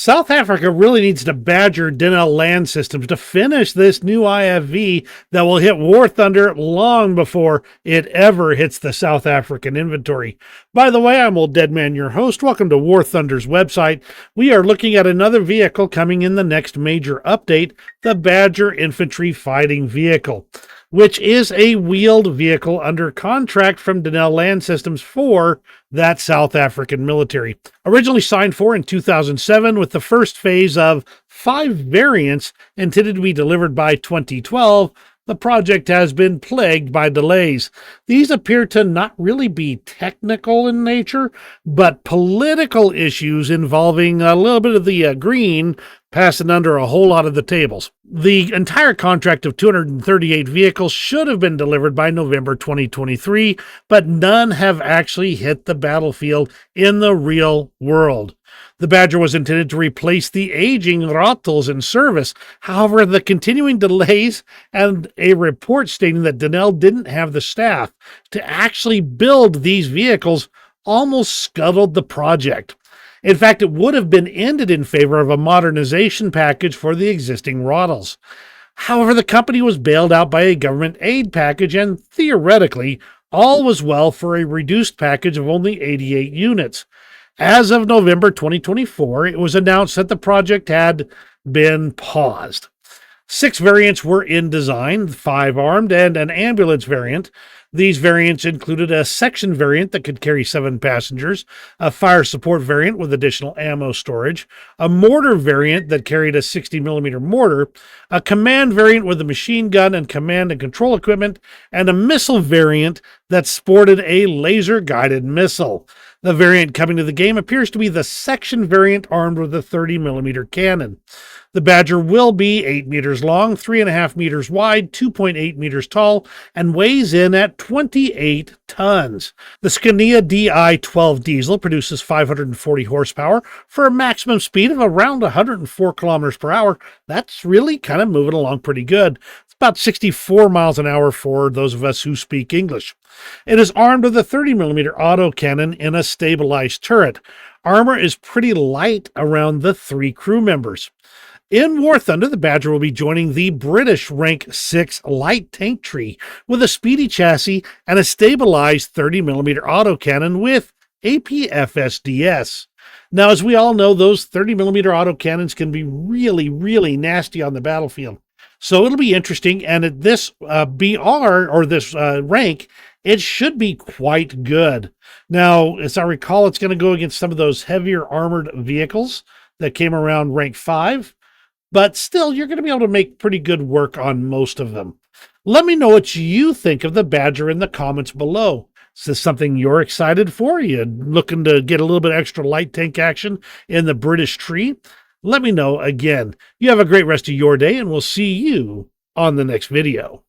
South Africa really needs to badger Denel Land Systems to finish this new IFV that will hit War Thunder long before it ever hits the South African inventory. By the way, I'm Old Dead Man, your host. Welcome to War Thunder's website. We are looking at another vehicle coming in the next major update, the Badger Infantry Fighting Vehicle, which is a wheeled vehicle under contract from Denel Land Systems for that South African military. Originally signed for in 2007 with the first phase of 5 variants intended to be delivered by 2012, the project has been plagued by delays. These appear to not really be technical in nature, but political issues involving a little bit of the green passing under a whole lot of the tables. The entire contract of 238 vehicles should have been delivered by November 2023, but none have actually hit the battlefield in the real world. The Badger was intended to replace the aging Rattles in service. However, the continuing delays and a report stating that Denel didn't have the staff to actually build these vehicles almost scuttled the project. In fact, it would have been ended in favor of a modernization package for the existing Rattles. However, the company was bailed out by a government aid package, and theoretically, all was well for a reduced package of only 88 units. As of November 2024, it was announced that the project had been paused. 6 variants were in design, 5 armed and an ambulance variant. These variants included a section variant that could carry 7 passengers, a fire support variant with additional ammo storage, a mortar variant that carried a 60mm mortar, a command variant with a machine gun and command and control equipment, and a missile variant that sported a laser-guided missile. The variant coming to the game appears to be the section variant armed with a 30mm cannon. The Badger will be 8 meters long, 3.5 meters wide, 2.8 meters tall, and weighs in at 28 tons. The Scania DI-12 diesel produces 540 horsepower for a maximum speed of around 104 kilometers per hour. That's really kind of moving along pretty good. It's about 64 miles an hour for those of us who speak English. It is armed with a 30mm autocannon in a stabilized turret. Armor is pretty light around the 3 crew members. In War Thunder, the Badger will be joining the British Rank 6 light tank tree with a speedy chassis and a stabilized 30mm autocannon with APFSDS. Now, as we all know, those 30mm autocannons can be really, really nasty on the battlefield. So it'll be interesting, and at this BR, or this rank, it should be quite good. Now, as I recall, it's going to go against some of those heavier armored vehicles that came around rank 5. But still, you're going to be able to make pretty good work on most of them. Let me know what you think of the Badger in the comments below. Is this something you're excited for? Are you looking to get a little bit extra light tank action in the British tree? Let me know again. You have a great rest of your day, and we'll see you on the next video.